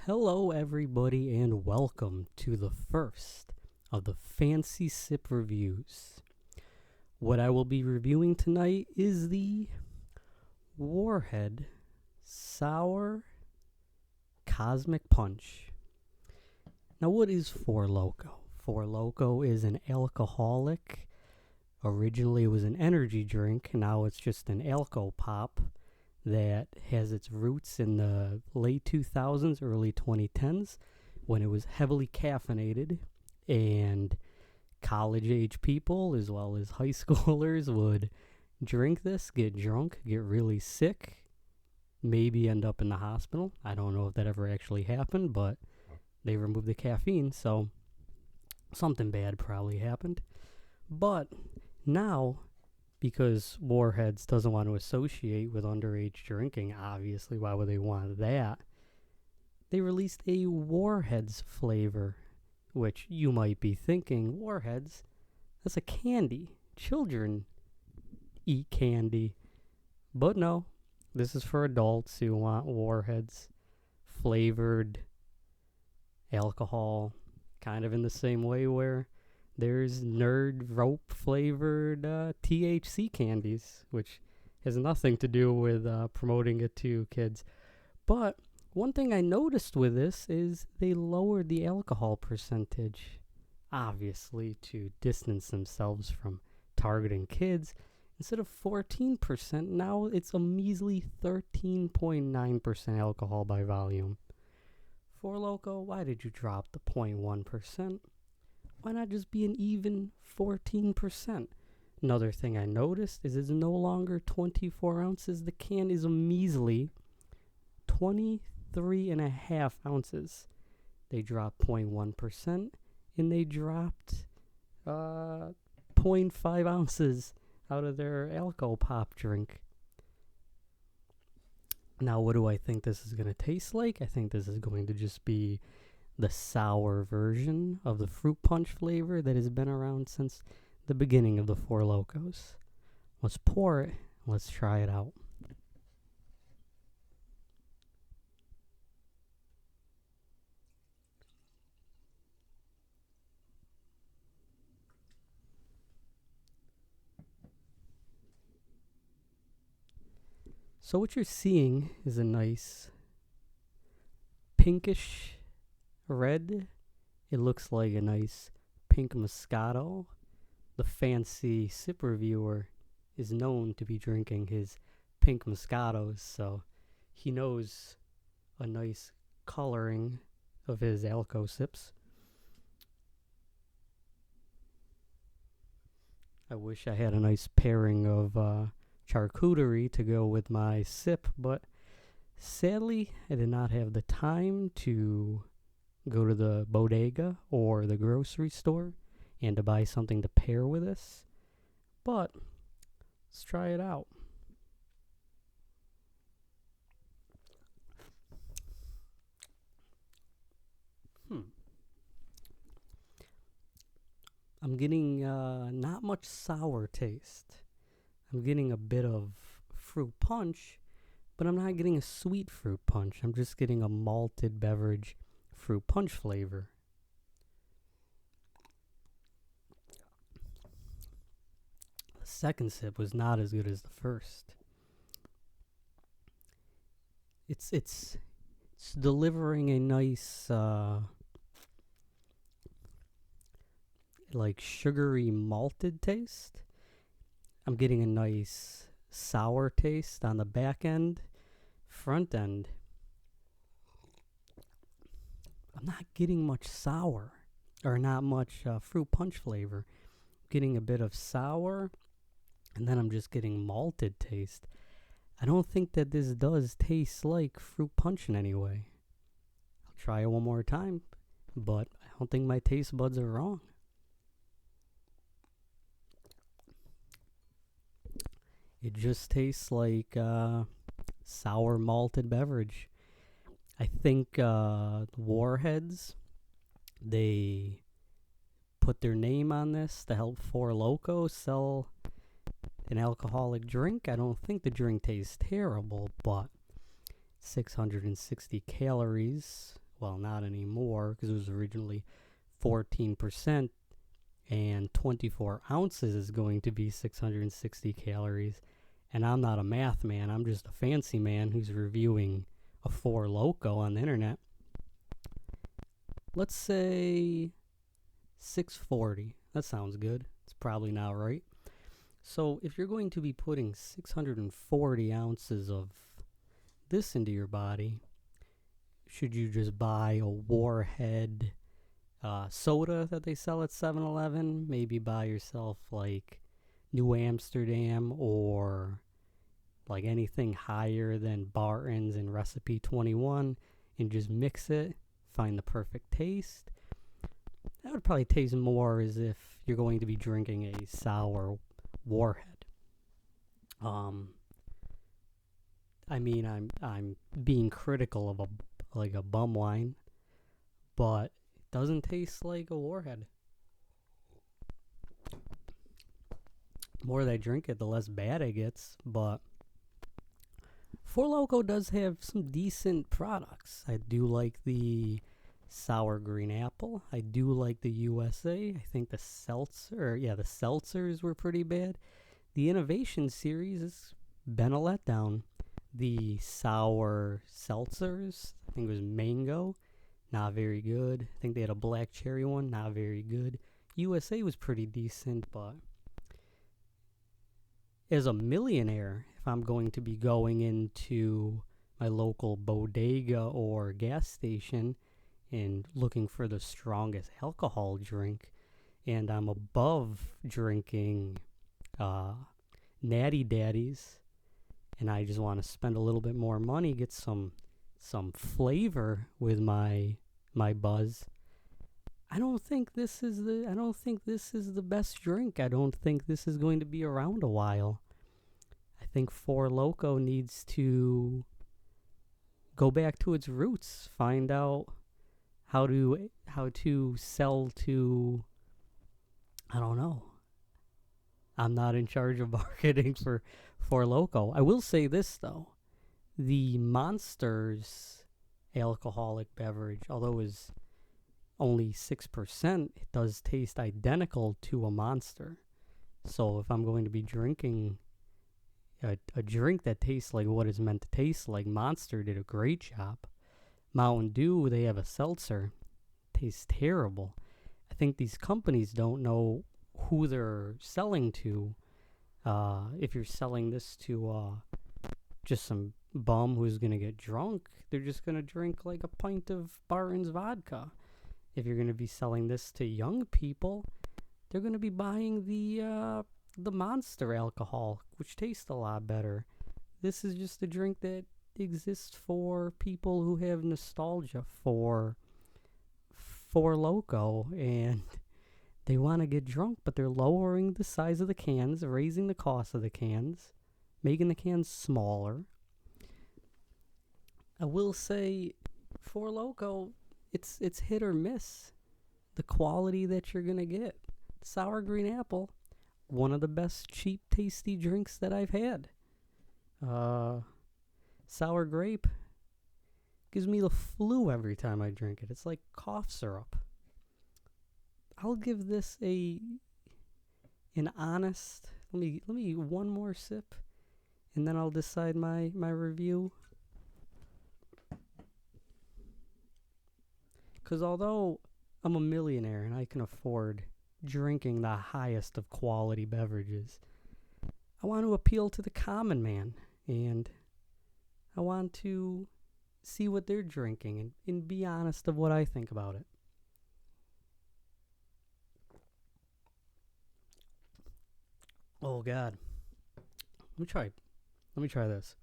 Hello, everybody, and welcome to the first of the Fancy Sip reviews. What I will be reviewing tonight is the Warhead Sour Cosmic Punch. Now, what is Four Loko? Four Loko is an alcoholic. Originally, it was an energy drink. Now it's just an alco pop that has its roots in the late 2000s, early 2010s, when it was heavily caffeinated, and college-age people, as well as high schoolers, would drink this, get drunk, get really sick, maybe end up in the hospital. I don't know if that ever actually happened, but they removed the caffeine, so something bad probably happened. But now, because Warheads doesn't want to associate with underage drinking, obviously, why would they want that? They released a Warheads flavor, which you might be thinking, Warheads, that's a candy. Children eat candy. But no, this is for adults who want Warheads flavored alcohol, kind of in the same way where there's nerd rope flavored THC candies, which has nothing to do with promoting it to kids. But one thing I noticed with this is they lowered the alcohol percentage, obviously to distance themselves from targeting kids. Instead of 14%, now it's a measly 13.9% alcohol by volume. Four Loko, why did you drop the 0.1%? Why not just be an even 14%? Another thing I noticed is it's no longer 24 ounces. The can is a measly 23.5 ounces. They dropped 0.1%, and they dropped 0.5 ounces out of their alcohol pop drink. Now, what do I think this is going to taste like? I think this is going to just be the sour version of the fruit punch flavor that has been around since the beginning of the Four Lokos. Let's pour it. Let's try it out. So what you're seeing is a nice pinkish red. It looks like a nice pink Moscato. The fancy sip reviewer is known to be drinking his pink Moscatos, so he knows a nice coloring of his Alco sips. I wish I had a nice pairing of charcuterie to go with my sip, but sadly I did not have the time to go to the bodega or the grocery store and to buy something to pair with this. But let's try it out. I'm getting not much sour taste. I'm getting a bit of fruit punch, but I'm not getting a sweet fruit punch. I'm just getting a malted beverage fruit punch flavor. The second sip was not as good as the first. It's delivering a nice like sugary malted taste. I'm getting a nice sour taste on the back end. Front end, I'm not getting much sour, or not much fruit punch flavor. I'm getting a bit of sour, and then I'm just getting malted taste. I don't think that this does taste like fruit punch in any way. I'll try it one more time, but I don't think my taste buds are wrong. It just tastes like sour malted beverage. I think Warheads, they put their name on this to help Four Loko sell an alcoholic drink. I don't think the drink tastes terrible, but 660 calories well, not anymore because it was originally 14%, and 24 ounces is going to be 660 calories. And I'm not a math man, I'm just a fancy man who's reviewing a Four Loko on the internet. Let's say 640. That sounds good. It's probably not right. So if you're going to be putting 640 ounces of this into your body, should you just buy a Warhead soda that they sell at 7-Eleven? Maybe buy yourself like New Amsterdam or like anything higher than Barton's and Recipe 21 and just mix it, find the perfect taste. That would probably taste more as if you're going to be drinking a sour Warhead. I mean, I'm being critical of a bum wine, but it doesn't taste like a Warhead. The more that I drink it, the less bad it gets, but Four Loko does have some decent products. I do like the sour green apple. I do like the USA. I think the seltzers were pretty bad. The Innovation series has been a letdown. The sour seltzers, I think it was mango, not very good. I think they had a black cherry one, not very good. USA was pretty decent, but as a millionaire, if I'm going to be going into my local bodega or gas station and looking for the strongest alcohol drink, and I'm above drinking Natty Daddies, and I just want to spend a little bit more money, get some flavor with my buzz, I don't think this is the best drink. I don't think this is going to be around a while. I think Four Loko needs to go back to its roots, find out how to sell to, I don't know. I'm not in charge of marketing for Four Loko. I will say this though. The Monster's alcoholic beverage, although it is only 6%, it does taste identical to a Monster. So if I'm going to be drinking a drink that tastes like what it's meant to taste like, Monster did a great job. Mountain Dew, they have a seltzer. Tastes terrible. I think these companies don't know who they're selling to. If you're selling this to just some bum who's going to get drunk, they're just going to drink like a pint of Barton's vodka. If you're going to be selling this to young people, they're going to be buying the Monster alcohol, which tastes a lot better. This is just a drink that exists for people who have nostalgia for Four Loko, and they want to get drunk, but they're lowering the size of the cans, raising the cost of the cans, making the cans smaller. I will say, Four Loko, it's hit or miss. The quality that you're going to get. Sour green apple, one of the best cheap, tasty drinks that I've had. Sour grape gives me the flu every time I drink it. It's like cough syrup. I'll give this an honest. Let me one more sip, and then I'll decide my review. Because although I'm a millionaire and I can afford drinking the highest of quality beverages, I want to appeal to the common man, and I want to see what they're drinking and be honest of what I think about it. Oh God. Let me try this.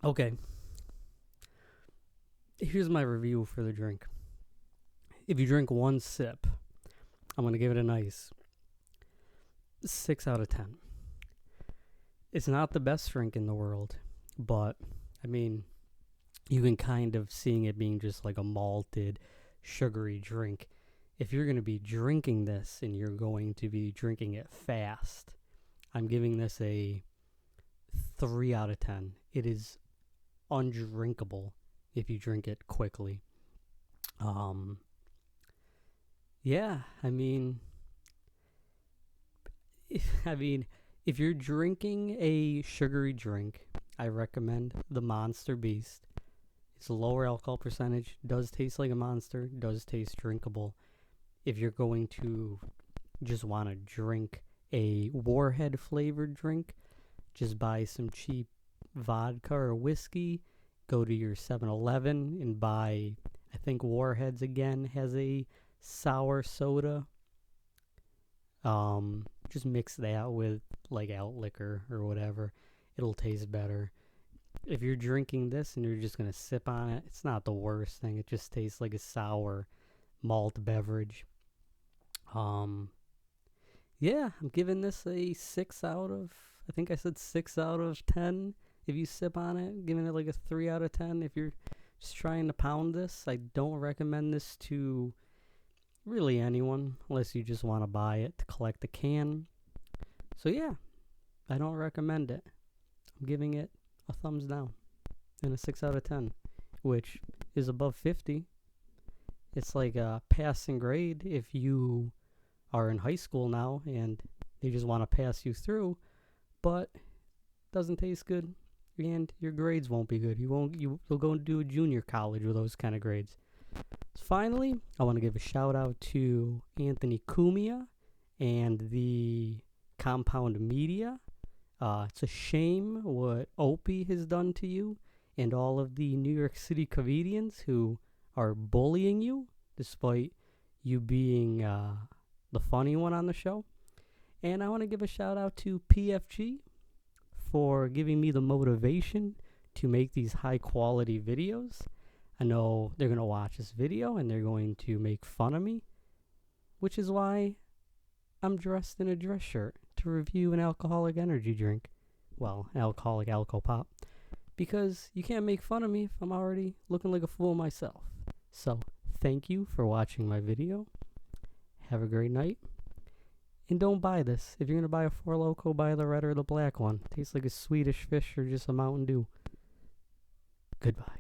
Okay. Here's my review for the drink. If you drink one sip, I'm going to give it a nice 6 out of 10. It's not the best drink in the world, but, I mean, you can kind of seeing it being just like a malted, sugary drink. If you're going to be drinking this and you're going to be drinking it fast, I'm giving this a 3 out of 10. It is undrinkable if you drink it quickly. Yeah, I mean, if you're drinking a sugary drink, I recommend the Monster Beast. It's a lower alcohol percentage, does taste like a monster, does taste drinkable. If you're going to just want to drink a Warhead flavored drink, just buy some cheap vodka or whiskey, go to your 7-Eleven and buy, I think Warheads again has a sour soda. Just mix that with like out liquor or whatever. It'll taste better. If you're drinking this and you're just going to sip on it, it's not the worst thing. It just tastes like a sour malt beverage. Yeah, I'm giving this a 6 out of, I think I said 6 out of 10. If you sip on it, giving it like a 3 out of 10. If you're just trying to pound this, I don't recommend this to really anyone unless you just want to buy it to collect the can. So yeah, I don't recommend it. I'm giving it a thumbs down and a 6 out of 10, which is above 50. It's like a passing grade if you are in high school now and they just want to pass you through, but doesn't taste good and your grades won't be good. You'll go and do a junior college with those kind of grades. Finally, I want to give a shout out to Anthony Cumia and the Compound Media. It's a shame what Opie has done to you and all of the New York City comedians who are bullying you despite you being the funny one on the show. And I want to give a shout out to PFG for giving me the motivation to make these high quality videos. I know they're going to watch this video and they're going to make fun of me, which is why I'm dressed in a dress shirt to review an alcoholic energy drink. Well, alcoholic alco pop. Because you can't make fun of me if I'm already looking like a fool myself. So, thank you for watching my video. Have a great night. And don't buy this. If you're going to buy a Four Loko, buy the red or the black one. Tastes like a Swedish fish or just a Mountain Dew. Goodbye.